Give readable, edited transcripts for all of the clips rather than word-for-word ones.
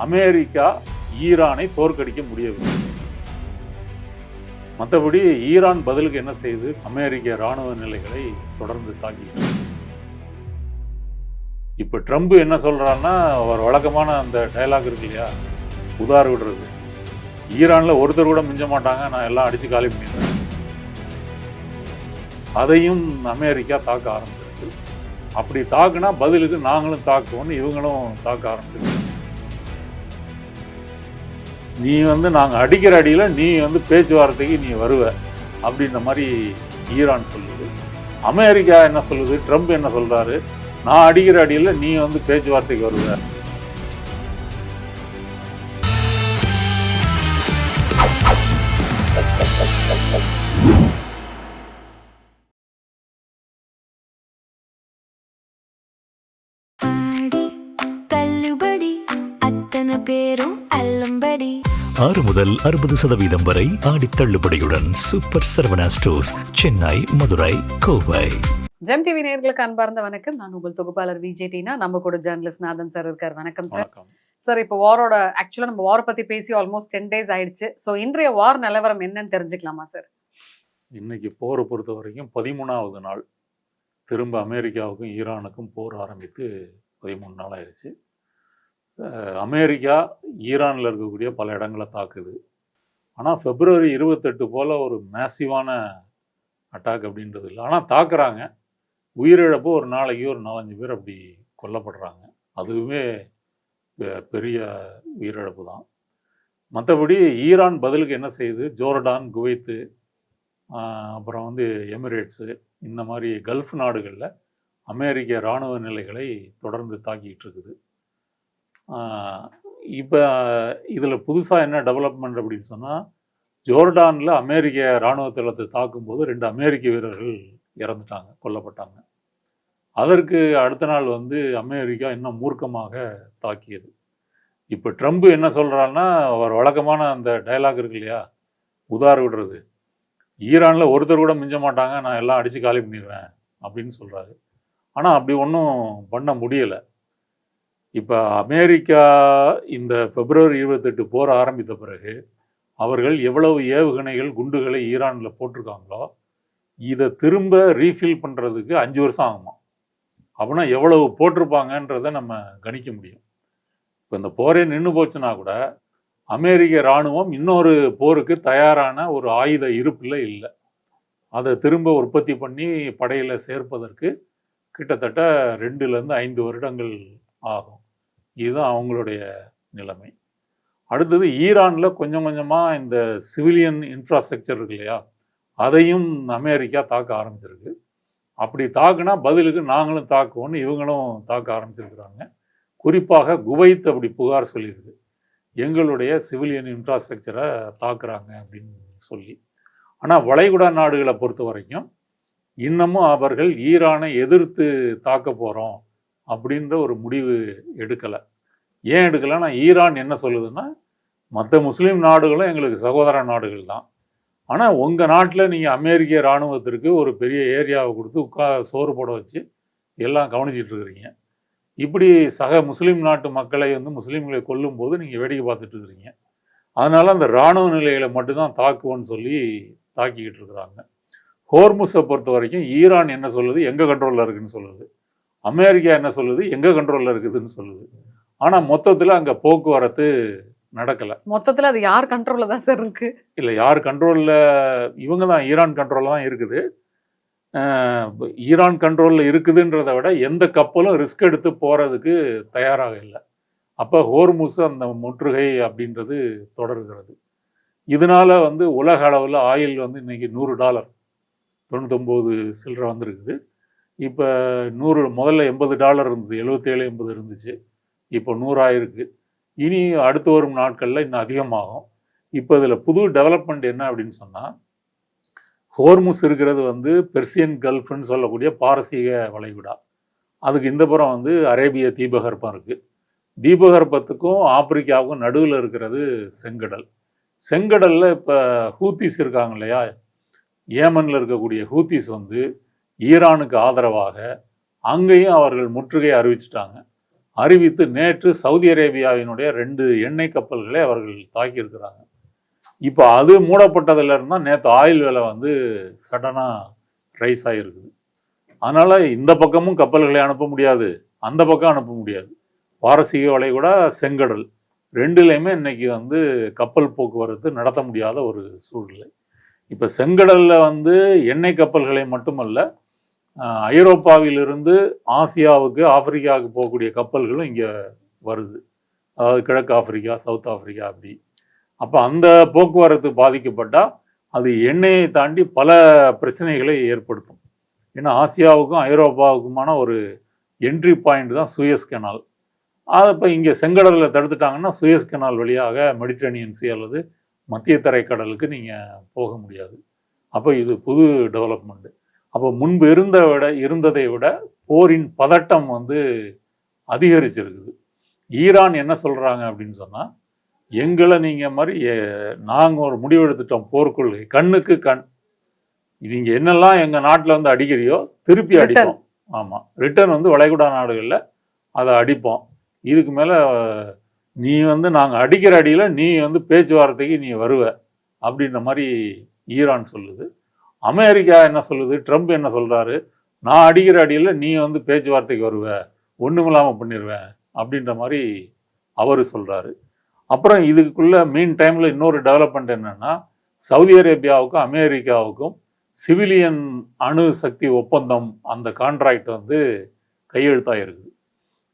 America ஈரானை தோற்கடிக்க முடியவில்லை. மற்றபடி ஈரான் பதிலுக்கு என்ன செய்து அமெரிக்க இராணுவ நிலைகளை தொடர்ந்து தாக்கிட்டு. இப்போ ட்ரம்ப் என்ன சொல்றாருன்னா, ஒரு வழக்கமான அந்த டயலாக் இருக்கு இல்லையா, உதார விடுறது. ஈரானில் ஒருத்தர் கூட மிஞ்ச மாட்டாங்க, நான் எல்லாம் அடித்து காலி பண்ணிடுறேன். அதையும் அமெரிக்கா தாக்க ஆரம்பிச்சிருக்கு. அப்படி தாக்குனா பதிலுக்கு நாங்களும் தாக்குவோம்னு இவங்களும் தாக்க ஆரம்பிச்சிருக்கு. நீ நாங்கள் அடிக்கிற அடியில் நீ பேச்சுவார்த்தைக்கு நீ வருவ அப்படின்ற மாதிரி ஈரான் சொல்லுது. அமெரிக்கா என்ன சொல்லுது, ட்ரம்ப் என்ன சொல்கிறாரு, நான் அடிக்கிற அடியில் நீ பேச்சுவார்த்தைக்கு வருவ. பேரும் அல்லம்படி 6 முதல் 60% வரை ஆடி தள்ளுபடியுடன் super Saravana stores, Chennai, Madurai, Kovai. Gem TV நேயர்களுக்கு அன்பார்ந்த வணக்கம். நான் உங்கள் தொகுப்பாளர் விஜேடினா. நம்ம கூட ஜேர்னலிஸ்ட் நாதன் சார் இருக்கார். வணக்கம் சார். சார், இப்போ வாரோட ஆக்சுவலாக நம்ம வாரை பற்றி பேசி ஆல்மோஸ்ட் 10 days ஆயிடுச்சு. ஸோ இன்றைய வார் நிலவரம் என்னன்னு தெரிஞ்சுக்கலாமா சார்? இன்னைக்கு போரை பொறுத்த வரைக்கும் 13வது நாள். திரும்ப அமெரிக்காவுக்கும் ஈரானுக்கும் போர் ஆரம்பித்து 13 நாள் ஆயிடுச்சு. அமெரிக்கா ஈரானில் இருக்கக்கூடிய பல இடங்களை தாக்குது. ஆனால் February 28 போல் ஒரு மேசிவான அட்டாக் அப்படின்றது இல்லை. ஆனால் தாக்குறாங்க. உயிரிழப்பு ஒரு நாளைக்கு ஒரு 4-5 பேர் அப்படி கொல்லப்படுறாங்க. அதுவுமே பெரிய உயிரிழப்பு தான். மற்றபடி ஈரான் பதிலுக்கு என்ன செய்யுது, ஜோர்டான், குவைத்து, அப்புறம் எமிரேட்ஸு, இந்த மாதிரி கல்ஃப் நாடுகளில் அமெரிக்க இராணுவ நிலைகளை தொடர்ந்து தாக்கிட்டு இருக்குது. இப்போ இதில் புதுசாக என்ன டெவலப்மெண்ட் அப்படின்னு சொன்னால், ஜோர்டானில் அமெரிக்க இராணுவ தளத்தை தாக்கும்போது 2 அமெரிக்க வீரர்கள் இறந்துட்டாங்க, கொல்லப்பட்டாங்க. அதற்கு அடுத்த நாள் அமெரிக்கா இன்னும் மூர்க்கமாக தாக்கியது. இப்போ ட்ரம்ப் என்ன சொல்கிறாருன்னா, அவர் வழக்கமான அந்த டயலாக் இருக்கு இல்லையா, உதார விடுறது. ஈரானில் ஒருத்தர் கூட மிஞ்ச மாட்டாங்க, நான் எல்லாம் அடித்து காலி பண்ணிடுவேன் அப்படின்னு சொல்கிறாரு. ஆனால் அப்படி ஒன்றும் பண்ண முடியலை. இப்போ அமெரிக்கா இந்த February 28 போர் ஆரம்பித்த பிறகு அவர்கள் எவ்வளவு ஏவுகணைகள், குண்டுகளை ஈரானில் போட்டிருக்காங்களோ, இதை திரும்ப ரீஃபில் பண்ணுறதுக்கு 5 வருஷம் ஆகுமா. அப்படின்னா எவ்வளவு போட்டிருப்பாங்கன்றதை நம்ம கணிக்க முடியும். இப்போ இந்த போரே நின்று போச்சுன்னா கூட அமெரிக்க இராணுவம் இன்னொரு போருக்கு தயாரான ஒரு ஆயுத இருப்பில் இல்லை. அதை திரும்ப உற்பத்தி பண்ணி படையில் சேர்ப்பதற்கு கிட்டத்தட்ட 2-5 வருடங்கள் ஆகும். இதுதான் அவங்களுடைய நிலைமை. அடுத்தது ஈரானில் கொஞ்சம் கொஞ்சமாக இந்த சிவிலியன் இன்ஃப்ராஸ்ட்ரக்சர் இருக்கு இல்லையா, அதையும் அமெரிக்கா தாக்க ஆரம்பிச்சிருக்கு. அப்படி தாக்குனா பதிலுக்கு நாங்களும் தாக்குவோம்னு இவங்களும் தாக்க ஆரம்பிச்சிருக்கிறாங்க. குறிப்பாக குவைத் அப்படி புகார் சொல்லியிருக்கு, எங்களுடைய சிவிலியன் இன்ஃப்ராஸ்ட்ரக்சரை தாக்குறாங்க அப்படின்னு சொல்லி. ஆனால் வளைகுடா நாடுகளை பொறுத்த வரைக்கும் இன்னமும் அவர்கள் ஈரானை எதிர்த்து தாக்க போகிறோம் அப்படின்ற ஒரு முடிவு எடுக்கலை. ஏன் எடுக்கலைன்னா, ஈரான் என்ன சொல்லுதுன்னா, மற்ற முஸ்லீம் நாடுகளும் எங்களுக்கு சகோதர நாடுகள் தான், ஆனால் உங்கள் நாட்டில் நீங்கள் அமெரிக்க இராணுவத்திற்கு ஒரு பெரிய ஏரியாவை கொடுத்து சோறு போட வச்சு எல்லாம் கவனிச்சிட்டு இருக்கிறீங்க. இப்படி சக முஸ்லீம் நாட்டு மக்களை முஸ்லீம்களை கொல்லும்போது நீங்கள் வேடிக்கை பார்த்துட்டு இருக்கிறீங்க. அதனால் அந்த இராணுவ நிலைகளை மட்டும்தான் தாக்குவோன்னு சொல்லி தாக்கிக்கிட்டு இருக்கிறாங்க. ஹோர்முஸை பொறுத்த வரைக்கும் ஈரான் என்ன சொல்லுது, எங்கள் கண்ட்ரோலில் இருக்குதுன்னு சொல்லுது. அமெரிக்கா என்ன சொல்லுது, எங்கள் கண்ட்ரோலில் இருக்குதுன்னு சொல்லுது. ஆனால் மொத்தத்தில் அங்கே போக்குவரத்து நடக்கலை. மொத்தத்தில் அது யார் கண்ட்ரோலில் தான் சார் இருக்கு? இல்லை, யார் கண்ட்ரோலில், இவங்க தான், ஈரான் கண்ட்ரோலில் தான் இருக்குது. ஈரான் கண்ட்ரோலில் இருக்குதுன்றதை விட எந்த கப்பலும் ரிஸ்க் எடுத்து போகிறதுக்கு தயாராக இல்லை. அப்போ ஹோர்முஸ் அந்த முற்றுகை அப்படின்றது தொடர்கிறது. இதனால் உலக அளவில் ஆயில் இன்னைக்கு $100 99 சில்லரை வந்திருக்குது. இப்போ 100, முதல்ல $80 இருந்தது, 77-80 இருந்துச்சு, இப்போ 100 ஆயிருக்கு. இனி அடுத்து வரும் நாட்களில் இன்னும் அதிகமாகும். இப்போ இதில் புது டெவலப்மெண்ட் என்ன அப்படின்னு சொன்னால், ஹோர்முஸ் இருக்கிறது பெர்சியன் கல்ஃப்னு சொல்லக்கூடிய பாரசீக வளைகுடா. அதுக்கு இந்த புறம் அரேபிய தீபகற்பம் இருக்குது. தீபகற்பத்துக்கும் ஆப்பிரிக்காவுக்கும் நடுவில் இருக்கிறது செங்கடல். செங்கடலில் இப்போ ஹூத்திஸ் இருக்காங்க இல்லையா, ஏமனில் இருக்கக்கூடிய ஹூத்திஸ் ஈரானுக்கு ஆதரவாக அங்கேயும் அவர்கள் முற்றுகையை அறிவிச்சிட்டாங்க. அறிவித்து நேற்று சவுதி அரேபியாவினுடைய 2 எண்ணெய் கப்பல்களை அவர்கள் தாக்கியிருக்கிறாங்க. இப்போ அது மூடப்பட்டதுல இருந்தா நேற்று ஆயில் விலை வந்து சடனாக ரைஸ் ஆகிருக்குது. அதனால் இந்த பக்கமும் கப்பல்களை அனுப்ப முடியாது, அந்த பக்கம் அனுப்ப முடியாது. பாரசீக வளைகுடா, செங்கடல் ரெண்டுலேயுமே இன்னைக்கு வந்து கப்பல் போக்குவரத்து நடத்த முடியாத ஒரு சூழ்நிலை. இப்போ செங்கடலில் வந்து எண்ணெய் கப்பல்களை மட்டுமல்ல, ஐரோப்பாவிலிருந்து ஆசியாவுக்கு, ஆப்பிரிக்காவுக்கு போகக்கூடிய கப்பல்களும் இங்கே வருது. அதாவது கிழக்கு ஆப்பிரிக்கா, சவுத் ஆப்பிரிக்கா அப்படி. அப்போ அந்த போக்குவரத்து பாதிக்கப்பட்டால் அது எண்ணெயை தாண்டி பல பிரச்சனைகளை ஏற்படுத்தும். ஏன்னா ஆசியாவுக்கும் ஐரோப்பாவுக்குமான ஒரு என்ட்ரி பாயிண்ட் தான் சூயஸ் கெனால். அதை இப்போ இங்கே செங்கடலில் தடுத்துட்டாங்கன்னா சூயஸ் கெனால் வழியாக மெடிட்டரேனியன் சி அல்லது மத்திய தரைக்கடலுக்கு நீங்கள் போக முடியாது. அப்போ இது புது டெவலப்மெண்ட்டு. அப்போ முன்பு இருந்ததை விட போரின் பதட்டம் வந்து அதிகரிச்சிருக்குது. ஈரான் என்ன சொல்கிறாங்க அப்படின்னு சொன்னால், எங்களை நீங்கள் மாதிரி நாங்கள் ஒரு முடிவு எடுத்துட்டோம், போர்க்கொள்கை கண்ணுக்கு கண், நீங்கள் என்னெல்லாம் எங்கள் நாட்டில் வந்து அடிக்கிறியோ திருப்பி அடிப்போம். ஆமாம், ரிட்டர்ன் வந்து வளைகுடா நாடுகளில் அதை அடிப்போம். இதுக்கு மேலே நீ வந்து நாங்கள் அடிக்கிற அடியில் நீ வந்து பேச்சுவார்த்தைக்கு நீ வருவ அப்படின்ற மாதிரி ஈரான் சொல்லுது. அமெரிக்கா என்ன சொல்லுது, ட்ரம்ப் என்ன சொல்கிறாரு, நான் அடிக்கிற அடியில் நீ வந்து பேச்சுவார்த்தைக்கு வருவ, ஒன்றுமில்லாமல் பண்ணிடுவேன் அப்படின்ற மாதிரி அவர் சொல்கிறாரு. அப்புறம் இதுக்குள்ளே மீன் டைமில் இன்னொரு டெவலப்மெண்ட் என்னென்னா, சவுதி அரேபியாவுக்கும் அமெரிக்காவுக்கும் சிவிலியன் அணு சக்தி ஒப்பந்தம், அந்த கான்ட்ராக்ட் வந்து கையெழுத்தாகிருக்குது.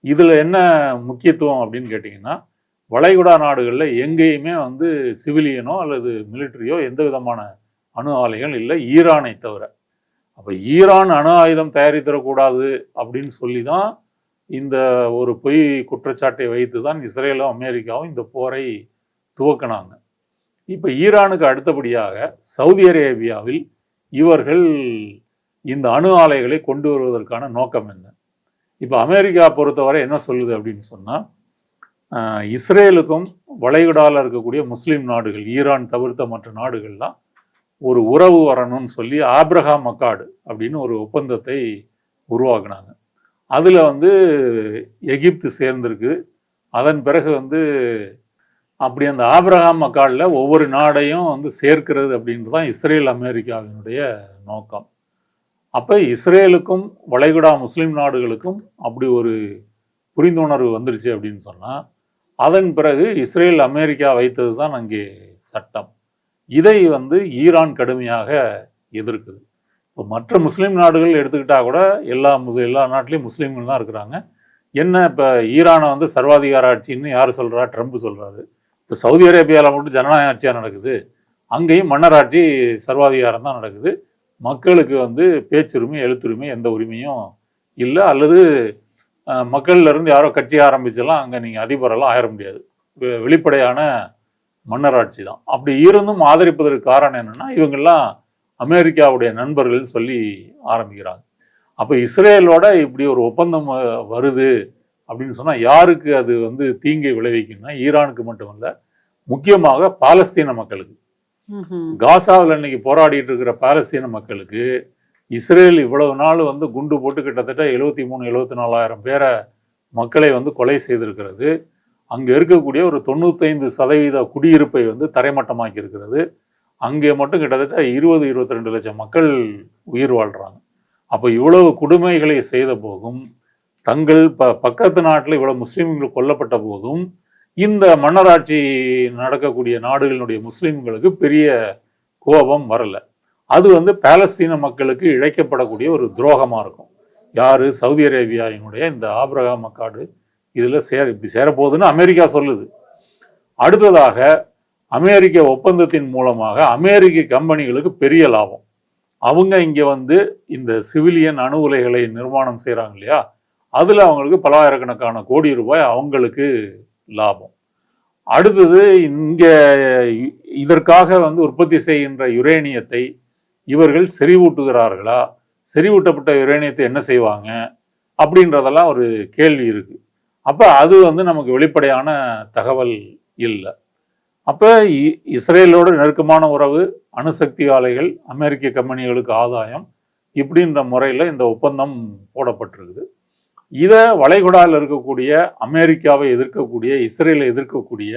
இதில் என்ன முக்கியத்துவம் அப்படின்னு கேட்டிங்கன்னா, வளைகுடா நாடுகளில் எங்கேயுமே வந்து சிவிலியனோ அல்லது மிலிட்ரியோ எந்த விதமான அணு ஆலைகள் இல்லை, ஈரானை தவிர. அப்போ ஈரான் அணு ஆயுதம் தயாரித்தரக்கூடாது அப்படின்னு சொல்லி தான் இந்த ஒரு பொய் குற்றச்சாட்டை வைத்து தான் இஸ்ரேலும் அமெரிக்காவும் இந்த போரை துவக்கினாங்க. இப்போ ஈரானுக்கு அடுத்தபடியாக சவுதி அரேபியாவில் இவர்கள் இந்த அணு ஆலைகளை கொண்டு வருவதற்கான நோக்கம் என்ன? இப்போ அமெரிக்கா பொறுத்தவரை என்ன சொல்லுது அப்படின்னு சொன்னால், இஸ்ரேலுக்கும் வளைகுடாவில் இருக்கக்கூடிய முஸ்லீம் நாடுகள், ஈரான் தவிர்த்த மற்ற நாடுகள்லாம் ஒரு உறவு வரணும்னு சொல்லி ஆப்ரஹாம் அக்கார்டு அப்படின்னு ஒரு ஒப்பந்தத்தை உருவாக்குனாங்க. அதில் வந்து எகிப்து சேர்ந்திருக்கு. அதன் பிறகு வந்து அப்படி அந்த ஆப்ரஹாம் அக்கார்டில் ஒவ்வொரு நாடையும் வந்து சேர்க்கிறது அப்படின்றது தான் இஸ்ரேல் அமெரிக்காவினுடைய நோக்கம். அப்போ இஸ்ரேலுக்கும் வளைகுடா முஸ்லீம் நாடுகளுக்கும் அப்படி ஒரு புரிந்துணர்வு வந்துருச்சு அப்படின்னு சொன்னால், அதன் பிறகு இஸ்ரேல் அமெரிக்கா வைத்தது தான் அங்கே சட்டம். இதை வந்து ஈரான் கடுமையாக எதிர்க்குது. இப்போ மற்ற முஸ்லீம் நாடுகள் எடுத்துக்கிட்டால் கூட எல்லா நாட்டிலையும் முஸ்லீம்கள் தான் இருக்கிறாங்க. என்ன இப்போ ஈரானை வந்து சர்வாதிகார ஆட்சின்னு யார் சொல்கிறா? ட்ரம்ப் சொல்கிறாரு. இப்போ சவுதி அரேபியாவில் மட்டும் ஜனநாயக ஆட்சியாக நடக்குது, அங்கேயும் மன்னராட்சி சர்வாதிகாரம் தான் நடக்குது. மக்களுக்கு வந்து பேச்சுரிமை, எழுத்துரிமை எந்த உரிமையும் இல்லை. அல்லது மக்கள்லேருந்து யாரோ கட்சி ஆரம்பிச்செல்லாம் அங்கே நீங்கள் அதிபரெல்லாம் ஆயிட முடியாது. வெளிப்படையான மன்னராட்சி தான். அப்படி இருந்தும் ஆதரிப்பதற்கு காரணம் என்னென்னா, இவங்கெல்லாம் அமெரிக்காவுடைய நண்பர்கள்னு சொல்லி ஆரம்பிக்கிறாங்க. அப்போ இஸ்ரேலோட இப்படி ஒரு ஒப்பந்தம் வருது அப்படின்னு சொன்னால் யாருக்கு அது வந்து தீங்கை விளைவிக்குன்னா, ஈரானுக்கு மட்டுமல்ல, முக்கியமாக பாலஸ்தீன மக்களுக்கு. காசாவில் இன்னைக்கு போராடிட்டு இருக்கிற பாலஸ்தீன மக்களுக்கு இஸ்ரேல் இவ்வளவு நாள் வந்து குண்டு போட்டு கிட்டத்தட்ட 73-74,000 பேரை மக்களை வந்து கொலை செய்திருக்கிறது. அங்கே இருக்கக்கூடிய ஒரு 95% குடியிருப்பை வந்து தரைமட்டமாக்கி இருக்கிறது. அங்கே மட்டும் கிட்டத்தட்ட 20-22 லட்சம் மக்கள் உயிர் வாழ்கிறாங்க. அப்போ இவ்வளவு கொடுமைகளை செய்த போதும், தங்கள் பக்கத்து நாட்டில் இவ்வளவு முஸ்லீம்கள் கொல்லப்பட்ட போதும், இந்த மன்னராட்சி நடக்கக்கூடிய நாடுகளினுடைய முஸ்லீம்களுக்கு பெரிய கோபம் வரலை. அது வந்து பாலஸ்தீன மக்களுக்கு இழைக்கப்படக்கூடிய ஒரு துரோகமாக இருக்கும். யார்? சவுதி அரேபியாவினுடைய இந்த ஆப்ரஹாம் அக்கார்டு இதில் இப்படி சேரப்போகுதுன்னு அமெரிக்கா சொல்லுது. அடுத்ததாக அமெரிக்க ஒப்பந்தத்தின் மூலமாக அமெரிக்க கம்பெனிகளுக்கு பெரிய லாபம். அவங்க இங்கே வந்து இந்த சிவிலியன் அணு உலைகளை நிர்மாணம் செய்கிறாங்க இல்லையா, அதில் அவங்களுக்கு பல்லாயிரக்கணக்கான கோடி ரூபாய் அவங்களுக்கு லாபம். அடுத்தது இங்கே இதற்காக வந்து உற்பத்தி செய்கின்ற யுரேனியத்தை இவர்கள் செறிவூட்டுகிறார்களா, செறிவூட்டப்பட்ட யுரேனியத்தை என்ன செய்வாங்க அப்படின்றதெல்லாம் ஒரு கேள்வி இருக்குது. அப்போ அது வந்து நமக்கு வெளிப்படையான தகவல் இல்லை. அப்போ இஸ்ரேலோடு நெருக்கமான உறவு, அணுசக்தி ஆலைகள், அமெரிக்க கம்பெனிகளுக்கு ஆதாயம், இப்படின்ற முறையில் இந்த ஒப்பந்தம் போடப்பட்டிருக்குது. இதை வளைகுடாவில் இருக்கக்கூடிய அமெரிக்காவை எதிர்க்கக்கூடிய இஸ்ரேலை எதிர்க்கக்கூடிய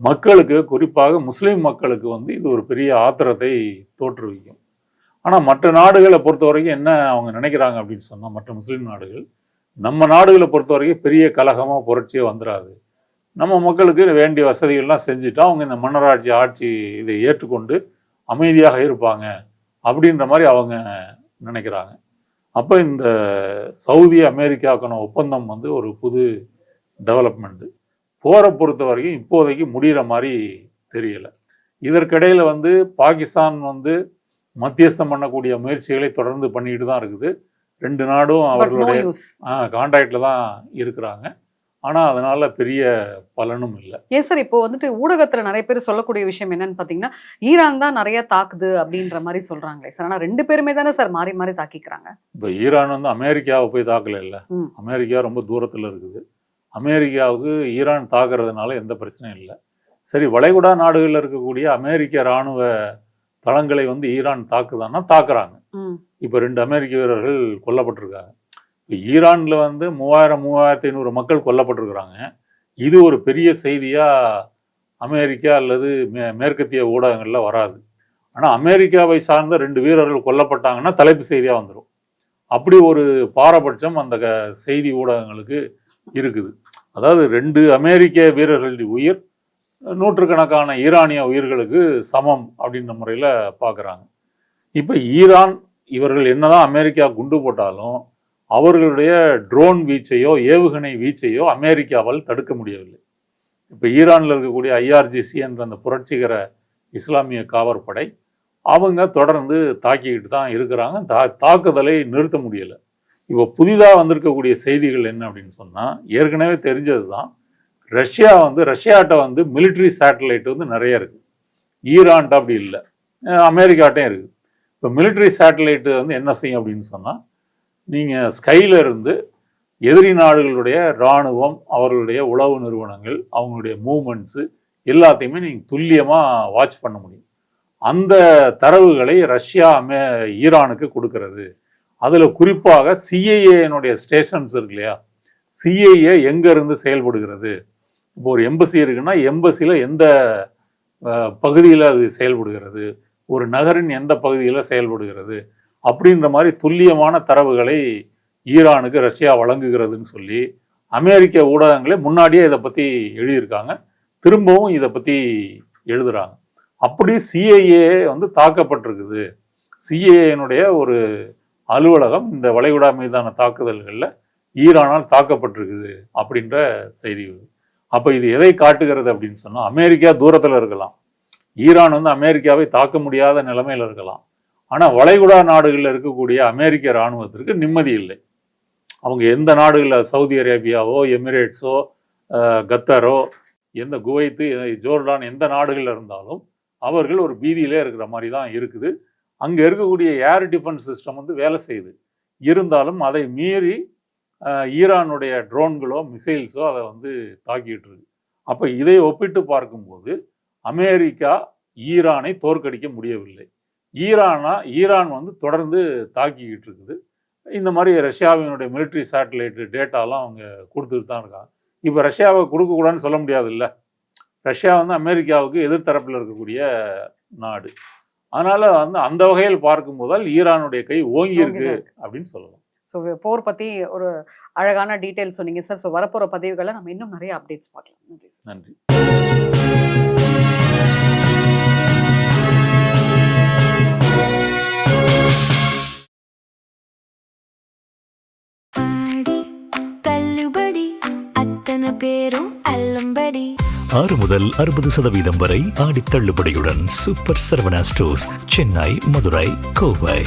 மக்களுக்கு, குறிப்பாக முஸ்லீம் மக்களுக்கு வந்து இது ஒரு பெரிய ஆத்திரத்தை தோற்றுவிக்கும். ஆனால் மற்ற நாடுகளை பொறுத்த வரைக்கும் என்ன அவங்க நினைக்கிறாங்க அப்படின்னு சொன்னால், மற்ற முஸ்லீம் நாடுகள் நம்ம நாடுகளை பொறுத்த வரைக்கும் பெரிய கலகமாக புரட்சியே வந்துடாது, நம்ம மக்களுக்கு வேண்டிய வசதிகள்லாம் செஞ்சுட்டா அவங்க இந்த மன்னராட்சி ஆட்சி இதை ஏற்றுக்கொண்டு அமைதியாக இருப்பாங்க அப்படின்ற மாதிரி அவங்க நினைக்கிறாங்க. அப்போ இந்த சவுதி அமெரிக்காவுக்கான ஒப்பந்தம் வந்து ஒரு புது டெவலப்மெண்ட்டு. போரை பொறுத்த வரைக்கும் இப்போதைக்கு முடிகிற மாதிரி தெரியலை. இதற்கிடையில் வந்து பாகிஸ்தான் வந்து மத்தியஸ்தம் பண்ணக்கூடிய முயற்சிகளை தொடர்ந்து பண்ணிட்டு தான் இருக்குது. 2 நாடும் அவர்களுடைய கான்டாக்டில் தான் இருக்கிறாங்க. ஆனால் அதனால பெரிய பலனும் இல்லை. ஏன் சார் இப்போ வந்துட்டு ஊடகத்தில் நிறைய பேர் சொல்லக்கூடிய விஷயம் என்னன்னு பார்த்தீங்கன்னா, ஈரான் தான் நிறைய தாக்குது அப்படின்ற மாதிரி சொல்றாங்களே சார். ஆனால் 2 பேருமே தானே சார் மாறி மாறி தாக்கிக்கிறாங்க. இப்போ ஈரான் வந்து அமெரிக்காவை போய் தாக்கல இல்லை, அமெரிக்கா ரொம்ப தூரத்தில் இருக்குது. அமெரிக்காவுக்கு ஈரான் தாக்குறதுனால எந்த பிரச்சனையும் இல்லை. சரி, வளைகுடா நாடுகளில் இருக்கக்கூடிய அமெரிக்க இராணுவ தளங்களை வந்து ஈரான் தாக்குதான்னா தாக்குறாங்க. இப்போ 2 அமெரிக்க வீரர்கள் கொல்லப்பட்டிருக்காங்க. இப்போ ஈரானில் வந்து 3000-3500 மக்கள் கொல்லப்பட்டிருக்கிறாங்க. இது ஒரு பெரிய செய்தியாக அமெரிக்கா அல்லது மேற்கத்திய ஊடகங்களில் வராது. ஆனால் அமெரிக்காவை சார்ந்த 2 வீரர்கள் கொல்லப்பட்டாங்கன்னா தலைப்பு செய்தியாக வந்துடும். அப்படி ஒரு பாரபட்சம் அந்த செய்தி ஊடகங்களுக்கு இருக்குது. அதாவது 2 அமெரிக்க வீரர்களுடைய உயிர் நூற்றுக்கணக்கான ஈரானிய உயிர்களுக்கு சமம் அப்படின்ற முறையில் பார்க்குறாங்க. இப்போ ஈரான் இவர்கள் என்னதான் அமெரிக்கா குண்டு போட்டாலும் அவர்களுடைய ட்ரோன் வீச்சையோ ஏவுகணை வீச்சையோ அமெரிக்காவால் தடுக்க முடியவில்லை. இப்போ ஈரானில் இருக்கக்கூடிய IRGC என்ற அந்த புரட்சிகர இஸ்லாமிய காவற்படை அவங்க தொடர்ந்து தாக்கிக்கிட்டு தான் இருக்கிறாங்க. தாக்குதலை நிறுத்த முடியலை. இப்போ புதிதாக வந்திருக்கக்கூடிய செய்திகள் என்ன அப்படின்னு சொன்னால், ஏற்கனவே தெரிஞ்சது தான், ரஷ்யாட்ட வந்து மிலிட்ரி சேட்டலைட் வந்து நிறைய இருக்குது. ஈரான்ட்ட அப்படி இல்லை, அமெரிக்காட்டையும் இருக்குது. இப்போ மிலிட்ரி சேட்டலைட்டு வந்து என்ன செய்யும் அப்படின்னு சொன்னால், நீங்கள் ஸ்கைல இருந்து எதிரி நாடுகளுடைய இராணுவம், அவர்களுடைய உளவு நிறுவனங்கள், அவங்களுடைய மூமெண்ட்ஸு எல்லாத்தையுமே நீங்கள் துல்லியமாக வாட்ச் பண்ண முடியும். அந்த தரவுகளை ரஷ்யா ஈரானுக்கு கொடுக்கறது. அதில் குறிப்பாக சிஐஏனுடைய ஸ்டேஷன்ஸ் இருக்கு இல்லையா, சிஐஏ எங்கேருந்து செயல்படுகிறது, இப்போ ஒரு எம்பசி இருக்குன்னா எம்பசியில் எந்த பகுதியில் அது செயல்படுகிறது, ஒரு நகரின் எந்த பகுதியில் செயல்படுகிறது அப்படின்ற மாதிரி துல்லியமான தரவுகளை ஈரானுக்கு ரஷ்யா வழங்குகிறதுன்னு சொல்லி அமெரிக்க ஊடகங்களே முன்னாடியே இதை பற்றி எழுதியிருக்காங்க, திரும்பவும் இதை பற்றி எழுதுகிறாங்க. அப்படி சிஐஏ வந்து தாக்கப்பட்டிருக்குது, சிஐஏனுடைய ஒரு அலுவலகம் இந்த வளைகுடா மீதான தாக்குதல்களில் ஈரானால் தாக்கப்பட்டிருக்குது அப்படின்ற செய்தி. அப்போ இது எதை காட்டுகிறது அப்படின்னு சொன்னால், அமெரிக்கா தூரத்தில் இருக்கலாம், ஈரான் வந்து அமெரிக்காவை தாக்க முடியாத நிலைமையில் இருக்கலாம், ஆனால் வளைகுடா நாடுகளில் இருக்கக்கூடிய அமெரிக்க இராணுவத்திற்கு நிம்மதி இல்லை. அவங்க எந்த நாடுகளில், சவுதி அரேபியாவோ எமிரேட்ஸோ கத்தாரோ எந்த குவைத்து ஜோர்டான் எந்த நாடுகளில் இருந்தாலும் அவர்கள் ஒரு பீதியிலே இருக்கிற மாதிரி தான் இருக்குது. அங்கே இருக்கக்கூடிய ஏர் டிஃபென்ஸ் சிஸ்டம் வந்து வேலை செய்யுது, இருந்தாலும் அதை மீறி ஈரானுடைய ட்ரோன்களோ மிசைல்ஸோ அதை வந்து தாக்கிட்டு இருக்கு. அப்போ இதை ஒப்பிட்டு பார்க்கும்போது அமெரிக்கா ஈரானை தோற்கடிக்க முடியவில்லை. ஈரான் வந்து தொடர்ந்து தாக்கிக்கிட்டு இருக்குது. இந்த மாதிரி ரஷ்யாவினுடைய மிலிட்ரி சேட்டலைட்டு டேட்டாலாம் அவங்க கொடுத்துட்டு தான் இருக்காங்க. இப்போ ரஷ்யாவை கொடுக்கக்கூடாதுன்னு சொல்ல முடியாது இல்லை, ரஷ்யா வந்து அமெரிக்காவுக்கு எதிர்த்தரப்பில் இருக்கக்கூடிய நாடு. அதனால் வந்து அந்த வகையில் பார்க்கும்போதால் ஈரானுடைய கை ஓங்கி இருக்கு அப்படின்னு சொல்லலாம். ஸோ போர் பற்றி ஒரு அழகான டீட்டெயில் சொன்னீங்க சார். ஸோ வரப்போகிற பதிவுகளை நம்ம இன்னும் நிறைய அப்டேட்ஸ் பார்க்கலாம். நன்றி சார். நன்றி. பேரும் அல்லம்படி 6 முதல் 60% வரை ஆடி தள்ளுபடியுடன் சூப்பர் சரவணா ஸ்டோர்ஸ், சென்னை, மதுரை, கோவை.